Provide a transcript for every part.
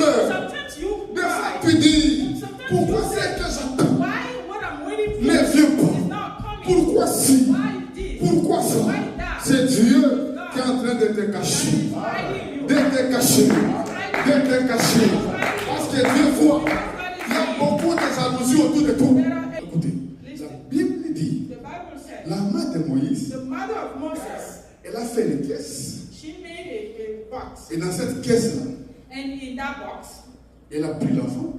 pleures. Sometimes you Des fois, cry. tu dis, Sometimes pourquoi you c'est say, que j'attends why what I'm waiting for ne vient pas? is not coming? Pourquoi si? Why this? Pourquoi ça? Why that? C'est Dieu qui est en train de te cacher. De te cacher. De te cacher. Parce que Dieu voit qu'il y a beaucoup de jalousie autour de toi. Écoutez, la Bible dit, The Bible says la main de Moïse, the mother of Moses, elle a fait une caisse. she made a box, Et dans cette caisse-là, and in that box, elle a pris l'enfant.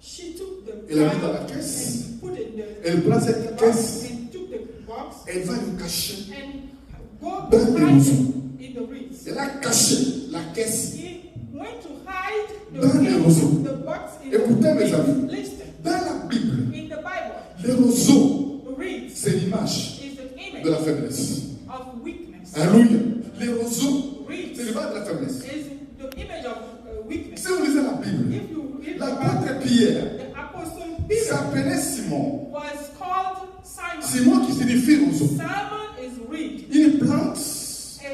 she took the Elle l'a mis dans child la caisse. and put it in Elle prend cette the box caisse. and took the box Elle va le cacher. and go Dans to les hide roseaux. it in the reeds. Elle a caché la caisse He went to hide dans les roseaux. the box in Écoutez, the mes reeds. amis. Listen, Dans la Bible, in the Bible, les roseaux, the reeds c'est l'image is the de la image faiblesse. of weakness. Alléluia. Les roseaux, Reeds c'est l'image de la faiblesse. is the image of weakness. Si vous lisez la Bible, If you read the l'apôtre Bible, Pierre the apostle Peter s'appelait Simon. was called Simon. Simon qui signifie roseau. Simon is reed. Une plante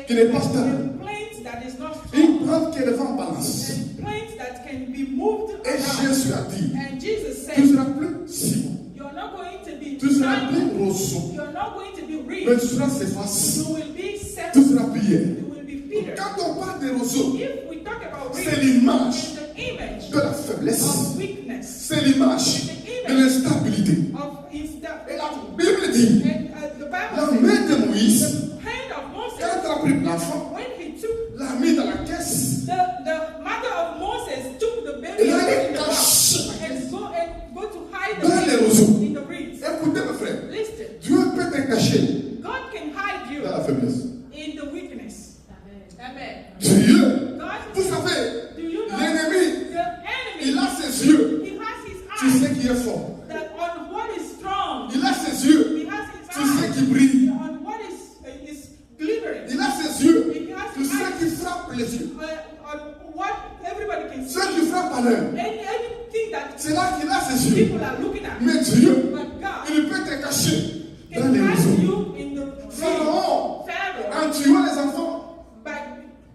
qui n'est pas stable. A plant that is not Une strong. plante qui est en balance. A plant that can be moved Et around. Jésus a dit, And Jesus tu ne said, seras plus Simon. you're not going to be Tu seras Simon. plus roseau. You're not going to be Mais reed. tu seras Céphas. You will be Tu Cephas. seras Pierre. You will be Peter. Quand on parle des roseaux, If we talk about c'est reed, l'image it's the image de la faiblesse. of weakness, C'est l'image de l'instabilité. of instability. Et la Bible dit, And the la Bible main de says, Moïse, the hand of quand Moses, elle a pris l'enfant, when he took l'a mis dans la caisse. the mother of Moses took the baby Et là, and elle put est in the box cachée and go to hide dans les the roseaux. baby in the reeds. Écoutez mes frères, Listen, Dieu peut te cacher God can hide you dans la faiblesse. in the weakness. Amen. Dieu, God, vous savez, do you know l'ennemi, the il enemy? a ses yeux. He has his Tu eyes sais qui est fort. that on what is strong. Il a ses yeux. He has his Tu sais eyes qui brille. on what is glittering. Il a ses yeux. He has Tu his sais eyes qui frappe les yeux. on what everybody can see. Ceux qui frappent à l'œil. Anything that C'est là qu'il a ses yeux. people are looking at. Mais Dieu, But God il peut te cacher dans can les hide roseaux. you in the Pharaon, Pharaoh en tuant les enfants, by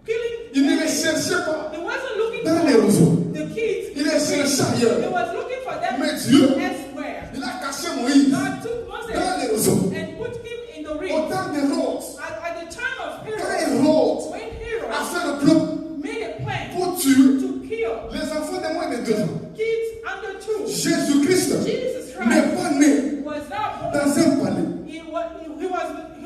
killing. il ne les cherchait pas He wasn't looking dans les for roseaux. the kids. Il les cherchait He ailleurs. was looking for them Mais Dieu, elsewhere. il a caché Moïse God took Moses dans les roseaux. and put him in the ring. Au temps d'Hérode, At the time of quand Herod, Hérode when a Herod fait le plan made a plan pour tuer to kill les enfants de moins de 2 ans, kids under 2, Jésus-Christ Jesus n'est Christ pas né was not born. dans un palais. He wasn't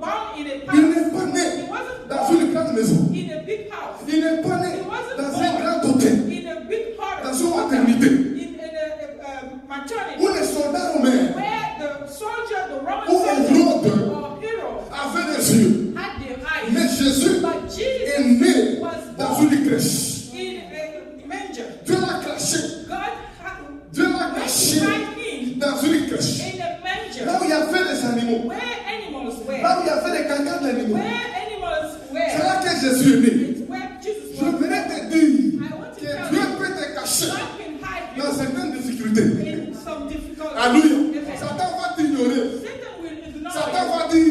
born in a Il palace. n'est pas né He wasn't dans born une grande maison. in a big house. Il n'est pas né He wasn't dans born un grand hôtel, in a big dans house. une maternité, In a maternity. où les soldats romains Where the soldier, the Roman Ou soldier Hérode or hero avaient des yeux. had their eyes. Mais Jésus But Jesus est né was dans born une crèche. in a manger. Dieu l'a caché. God had Dieu l'a caché him dans une crèche. in a manger. Là où il y avait les animaux. Where animals were. Là où il y avait les cancans d'animaux. Where animals C'est were. là que Jésus est né. It's where Jesus Je was. voudrais te dire I want to que tell Dieu you, peut te cacher God can hide dans you certaines difficultés. in some difficulties. Alléluia. Amen. Satan va t'ignorer. Satan will ignore Satan you. va dire,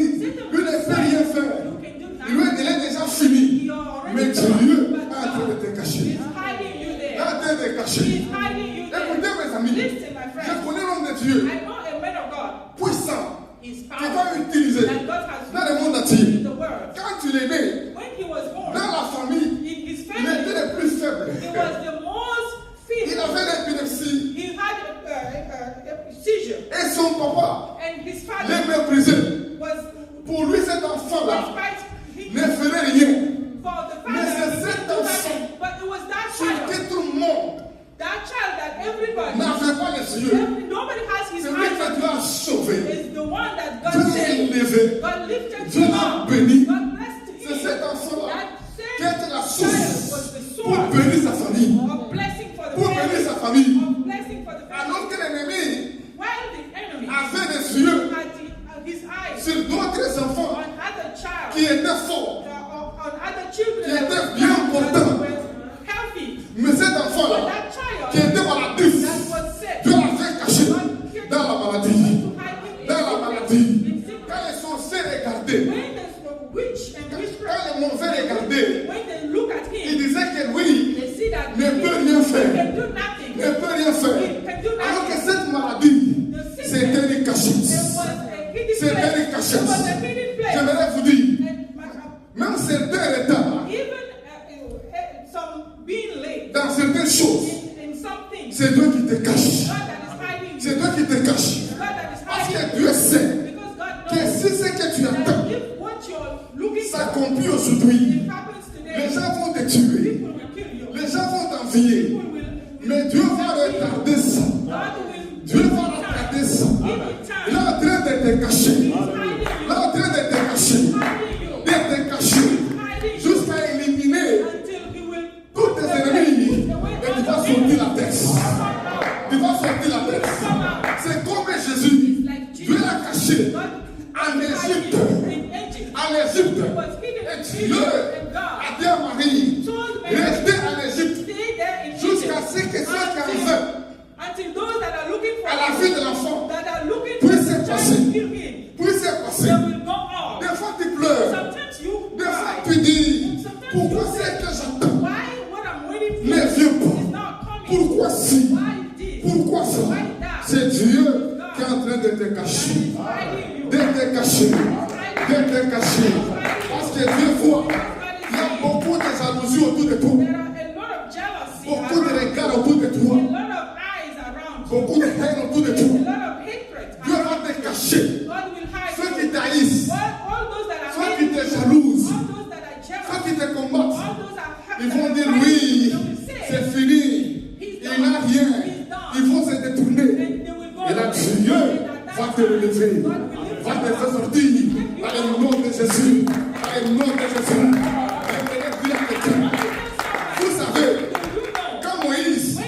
lui ne peut rien faire. You can do Lui, nothing. il est déjà fini. You're already Mais done. Dieu But est en train de te God cacher. is hiding you Il est there. en train de te cacher. He's hiding you there. Écoutez mes amis, Listen, my je friend. connais l'homme de Dieu I know a man of God puissant is qui powerful va utiliser that God has dans le used monde entier. in the world. Quand il est né, When he was born, dans la famille, in his il family, était le plus faible. he was the most Il fit. avait l'épilepsie. He had a seizure, Et son papa and his le father méprisait. was, Pour lui, cet enfant-là despite him, ne ferait rien. for the Mais father, c'est he cet didn't do enfant nothing. But it was that sur child, qui tout le monde that child that everybody, n'avait pas les yeux. nobody has his C'est lui que eyes Dieu on. a sauvé. Is the one that Dieu God l'a saved. élevé. God lifted Dieu him l'a up. béni. God blessed C'est him. cet enfant-là That qui same était la child source was the pour source bénir sa famille. of blessing for the Pour bénir family. sa famille. Of blessing for the family. Alors que l'ennemi While the enemy avait des yeux had his eyes sur d'autres enfants on other child, qui étaient forts. on other children Qui that étaient were bien that portants. were healthy, Mais cet but enfant-là that qui child était maladif, that was sick, Dieu l'a fait cacher dans la maladie. to hide him in Dans la sickness, maladie. in sickness. Quand les sorciers regardaient, When the witch and quand witchcraft, les mauvais regardaient, when they look at ils him, disaient que lui they see that ne peut chose, in something, c'est Dieu qui te cache. God that is hiding you, C'est Dieu qui te cache. God that is Parce hiding que Dieu sait you, because God que knows si ce que tu that attends if what you're looking for s'accomplit aujourd'hui, it happens today, les gens vont te tuer, people will kill you. les gens vont t'envier. People will Mais Dieu va retarder ça. God will Dieu va retarder ça. Il est en train de te cacher. Il est en train de te cacher. De te cacher. Jusqu'à éliminer tous tes ennemis. Et tu vas sortir la tête. Tu vas sortir la tête. C'est comme Jésus. Dieu l'a caché en Égypte. En Égypte. Et Dieu a dit à Marie, restez en Égypte jusqu'à ce que ceux qui arrivent until those that are looking for à la vie de l'enfant that are looking puissent for passer. kill him, Puissent passer. they will go off. Des fois tu pleures. Sometimes you Des fois cry. tu dis, pourquoi c'est que j'attends Why what I'm waiting for ne vient is pas? not coming? Pourquoi si? Why this? Pourquoi ça? Why that? C'est Dieu qui est en train de te cacher. Hiding you. De te cacher. De te cacher. Parce que Dieu voit qu'il y a beaucoup de jalousie autour de toi. There are a lot of jealousy Beaucoup de around. regards autour de toi. A lot of eyes around you. Beaucoup de haine autour de A toi. lot of hatred Dieu around va te cacher. you. God will hide Ceux you. qui t'haïssent, All those that are ceux qui hating te you, jalousent, all those that are jealous, ceux qui te combattent, all those that are ils vont dire oui, c'est fini. Il n'a rien. Ils vont se détourner. Et là, Dieu va te relever, va te faire sortir. Dans le nom de Jésus. Dans le nom de Jésus. Vous savez, quand Moïse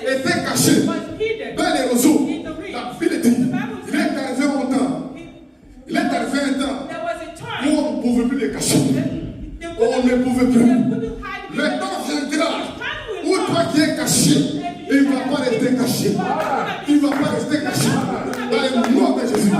était caché dans les roseaux, la Bible dit, il est arrivé un temps. Il est arrivé un temps où on ne pouvait plus les cacher. On ne pouvait plus. Le temps viendra où toi qui es caché, il ne va pas rester caché. Il ne va pas rester caché. Dans le nom de Jésus.